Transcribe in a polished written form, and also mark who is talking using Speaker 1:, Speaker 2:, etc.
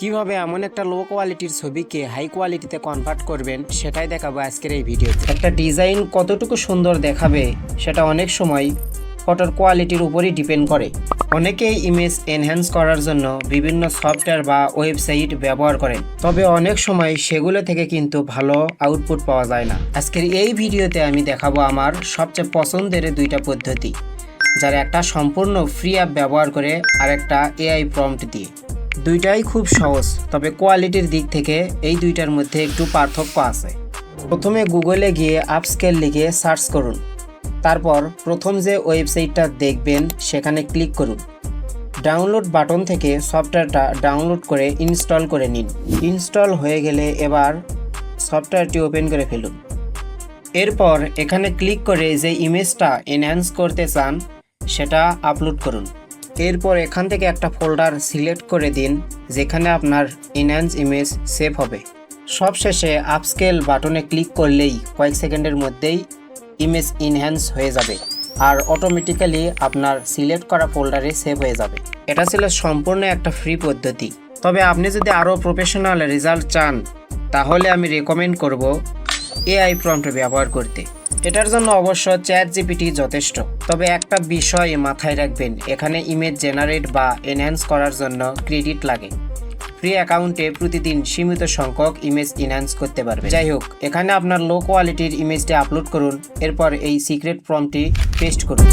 Speaker 1: কিভাবে এমন একটা লো কোয়ালিটির ছবিকে হাই কোয়ালিটিতে কনভার্ট করবেন সেটাই দেখাবো আজকের এই ভিডিওতে। একটা ডিজাইন কতটুকু সুন্দর দেখাবে সেটা অনেক সময় ফটোর কোয়ালিটির উপরই ডিপেন্ড করে। অনেকেই ইমেজ এনহ্যান্স করার জন্য বিভিন্ন সফটওয়্যার বা ওয়েবসাইট ব্যবহার করেন, তবে অনেক সময় সেগুলো থেকে কিন্তু ভালো আউটপুট পাওয়া যায় না। আজকের এই ভিডিওতে আমি দেখাবো আমার সবচেয়ে পছন্দের দুইটা পদ্ধতি, যার একটা সম্পূর্ণ ফ্রি অ্যাপ ব্যবহার করে আর একটা এআই প্রম্পট দিয়ে। দুইটাই খুব সহজ, তবে কোয়ালিটির দিক থেকে এই দুইটার মধ্যে একটু পার্থক্য আছে। প্রথমে গুগলে গিয়ে আপস্কেল লিখে সার্চ করুন, তারপর প্রথম যে ওয়েবসাইটটা দেখবেন সেখানে ক্লিক করুন। ডাউনলোড বাটন থেকে সফটওয়্যারটা ডাউনলোড করে ইনস্টল করে নিন। ইনস্টল হয়ে গেলে এবার সফটওয়্যারটি ওপেন করে ফেলুন। এরপর এখানে ক্লিক করে যে ইমেজটা এনহ্যান্স করতে চান সেটা আপলোড করুন। এরপর এখান থেকে একটা ফোল্ডার সিলেক্ট করে দিন যেখানে আপনার এনহ্যান্স ইমেজ সেভ হবে। সবশেষে আপস্কেল বাটনে ক্লিক করলেই কয়েক সেকেন্ডের মধ্যেই ইমেজ এনহ্যান্স হয়ে যাবে আর অটোমেটিক্যালি আপনার সিলেক্ট করা ফোল্ডারে সেভ হয়ে যাবে। এটা ছিল সম্পূর্ণ একটা ফ্রি পদ্ধতি, তবে আপনি যদি আরও প্রফেশনাল রেজাল্ট চান তাহলে আমি রেকমেন্ড করব এআই প্রম্পট ব্যবহার করতে। এটার জন্য অবশ্য চ্যাটজিপিটি যথেষ্ট, তবে একটা বিষয় মাথায় রাখবেন, এখানে ইমেজ জেনারেট বা এনহ্যান্স করার জন্য ক্রেডিট লাগে। ফ্রি অ্যাকাউন্টে প্রতিদিন সীমিত সংখ্যক ইমেজ এনহ্যান্স করতে পারবে। যাই হোক, এখানে আপনার লো কোয়ালিটির ইমেজটি আপলোড করুন, এরপর এই সিক্রেট প্রম্পটটি পেস্ট করুন।